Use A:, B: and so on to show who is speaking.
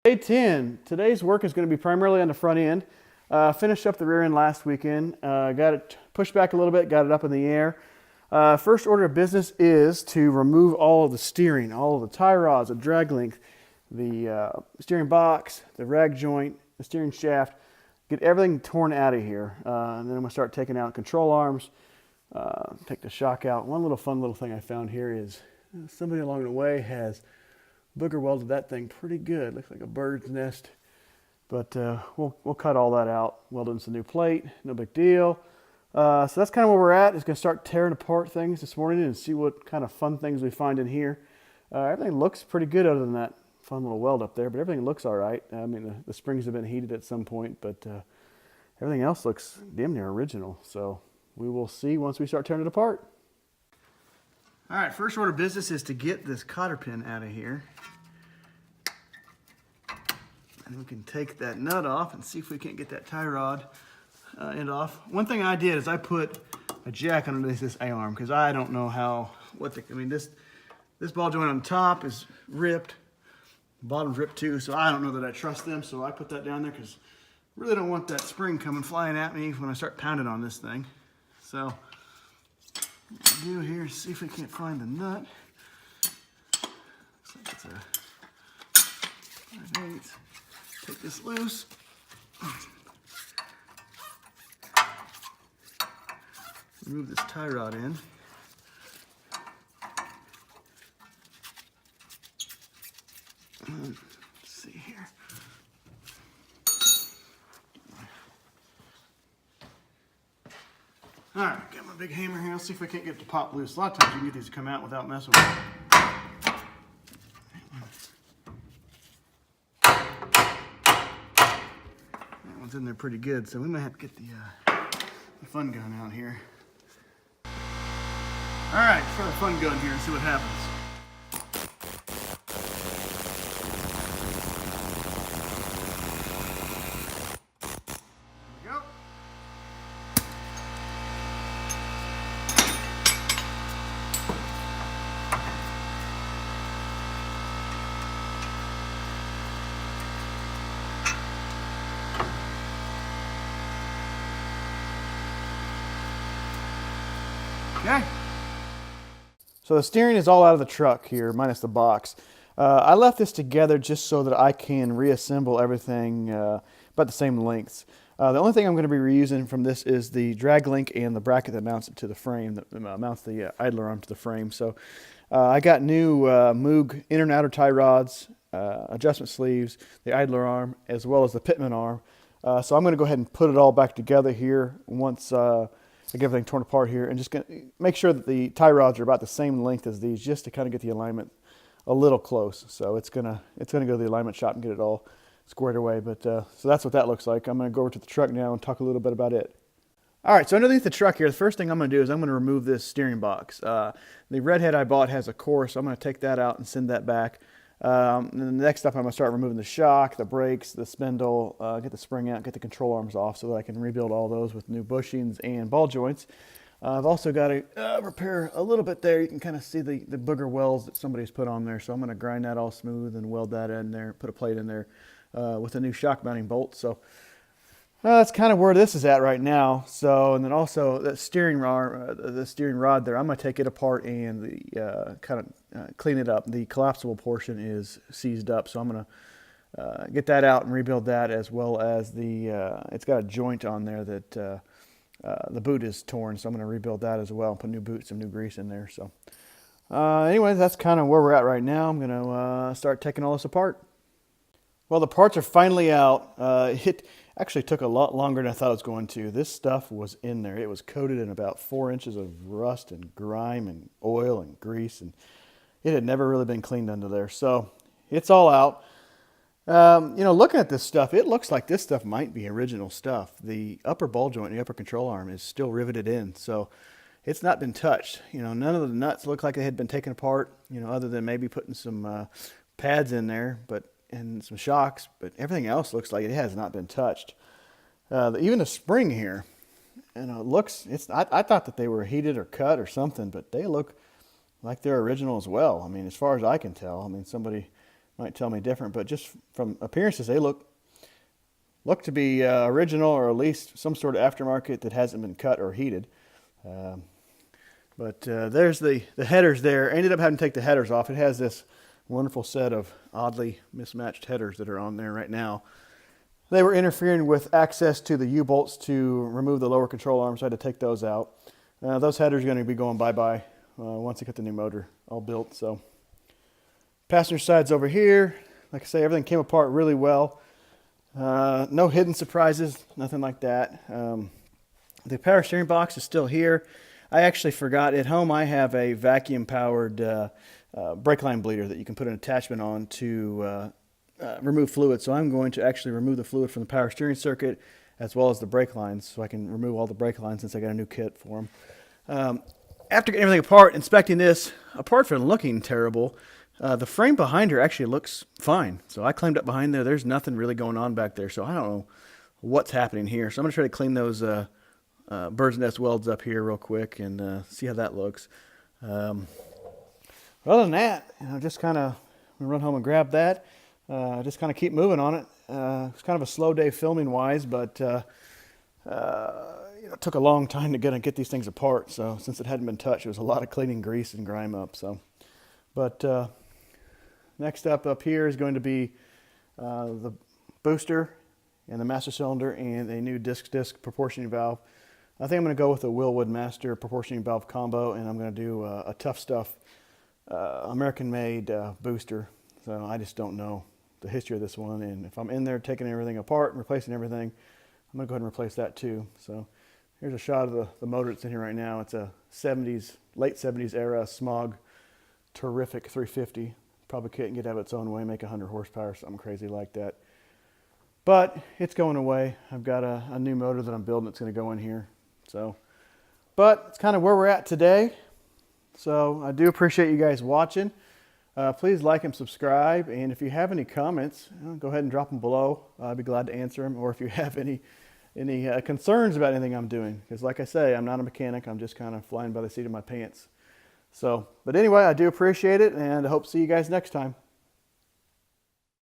A: Day 10. Today's work is going to be primarily on the front end. Finished up the rear end last weekend. Got it pushed back a little bit, got it up in the air. First order of business is to remove all of the steering, all of the tie rods, the drag link, the steering box, the rag joint, the steering shaft. Get everything torn out of here. And then I'm going to start taking out control arms, take the shock out. One little fun little thing I found here is somebody along the way has booger welded that thing pretty good. Looks like a bird's nest. But we'll cut all that out, weld in some new plate, no big deal. So that's kind of where we're at. It's going to start tearing apart things this morning and see what kind of fun things we find in here. Everything looks pretty good other than that fun little weld up there, but everything looks all right. I mean, the springs have been heated at some point, but everything else looks damn near original. So we will see once we start tearing it apart. All right, first order of business is to get this cotter pin out of here. And we can take that nut off and see if we can't get that tie rod end off. One thing I did is I put a jack underneath this A-arm because I don't know this ball joint on top is ripped, the bottom's ripped too, so I don't know that I trust them, so I put that down there because I really don't want that spring coming flying at me when I start pounding on this thing. So what we'll do here is see if we can't find the nut. Looks like it's a 5/8. Take this loose. Remove this tie rod in. Let's see here. All right, got my big hammer here. Let's see if we can't get it to pop loose. A lot of times you can get these to come out without messing with them. In there pretty good, so we might have to get the fun gun out here. All right, let's try the fun gun here and see what happens. There we go. Okay. So the steering is all out of the truck here, minus the box. I left this together just so that I can reassemble everything about the same lengths. The only thing I'm going to be reusing from this is the drag link and the bracket that mounts it to the frame, that mounts the idler arm to the frame. So I got new Moog inner and outer tie rods, adjustment sleeves, the idler arm, as well as the pitman arm. So I'm going to go ahead and put it all back together here once I get everything torn apart here, and just gonna make sure that the tie rods are about the same length as these, just to kind of get the alignment a little close. So it's gonna go to the alignment shop and get it all squared away. But so that's what that looks like. I'm gonna go over to the truck now and talk a little bit about it. All right, so underneath the truck here, the first thing I'm gonna do is I'm gonna remove this steering box. The redhead I bought has a core, so I'm gonna take that out and send that back. And then the next step, I'm going to start removing the shock, the brakes, the spindle, get the spring out, get the control arms off so that I can rebuild all those with new bushings and ball joints. I've also got to repair a little bit there. You can kind of see the booger welds that somebody's put on there. So I'm going to grind that all smooth and weld that in there, put a plate in there with a new shock mounting bolt. So that's kind of where this is at right now. So, and then also the steering rod there, I'm going to take it apart and kind of clean it up. The collapsible portion is seized up, so I'm going to get that out and rebuild that, as well as it's got a joint on there that the boot is torn, so I'm going to rebuild that as well, put new boots, some new grease in there. So anyway, that's kind of where we're at right now. I'm going to start taking all this apart. Well, the parts are finally out. It actually took a lot longer than I thought it was going to. This stuff was in there. It was coated in about 4 inches of rust and grime and oil and grease, and it had never really been cleaned under there. So it's all out. Looking at this stuff, it looks like this stuff might be original stuff. The upper ball joint, the upper control arm, is still riveted in, so it's not been touched. None of the nuts look like they had been taken apart, other than maybe putting some pads in there, and some shocks, but everything else looks like it has not been touched. Even the spring here, I thought that they were heated or cut or something, but they look like they're original as well. I mean, as far as I can tell, somebody might tell me different, but just from appearances, they look to be original, or at least some sort of aftermarket that hasn't been cut or heated. But there's the headers there. I ended up having to take the headers off. It has this wonderful set of oddly mismatched headers that are on there right now. They were interfering with access to the U-bolts to remove the lower control arms, so I had to take those out. Those headers are going to be going bye-bye once I get the new motor all built. So, passenger side's over here. Like I say, everything came apart really well. No hidden surprises, nothing like that. The power steering box is still here. I actually forgot, at home I have a vacuum-powered brake line bleeder that you can put an attachment on to remove fluid. So I'm going to actually remove the fluid from the power steering circuit as well as the brake lines, so I can remove all the brake lines since I got a new kit for them. After getting everything apart, inspecting this, apart from looking terrible, the frame behind her actually looks fine. So I climbed up behind there. There's nothing really going on back there. So I don't know what's happening here. So I'm going to try to clean those bird's nest welds up here real quick and see how that looks. Other than that, just kind of run home and grab that. Just kind of keep moving on it. It's kind of a slow day filming wise, but it took a long time to get these things apart. So since it hadn't been touched, it was a lot of cleaning grease and grime up. So, but next up here is going to be the booster and the master cylinder and a new disc proportioning valve. I think I'm going to go with a Willwood Master proportioning valve combo, and I'm going to do a Tough Stuff American-made booster. So I just don't know the history of this one, and if I'm in there taking everything apart and replacing everything, I'm going to go ahead and replace that too. So here's a shot of the motor that's in here right now. It's a late 70s era Smog terrific 350. Probably couldn't get out of its own way, make 100 horsepower, something crazy like that. But it's going away. I've got a new motor that I'm building that's going to go in here. So, but it's kind of where we're at today. So I do appreciate you guys watching. Please like and subscribe. And if you have any comments, go ahead and drop them below. I'd be glad to answer them. Or if you have any concerns about anything I'm doing. Because like I say, I'm not a mechanic. I'm just kind of flying by the seat of my pants. So, but anyway, I do appreciate it, and I hope to see you guys next time.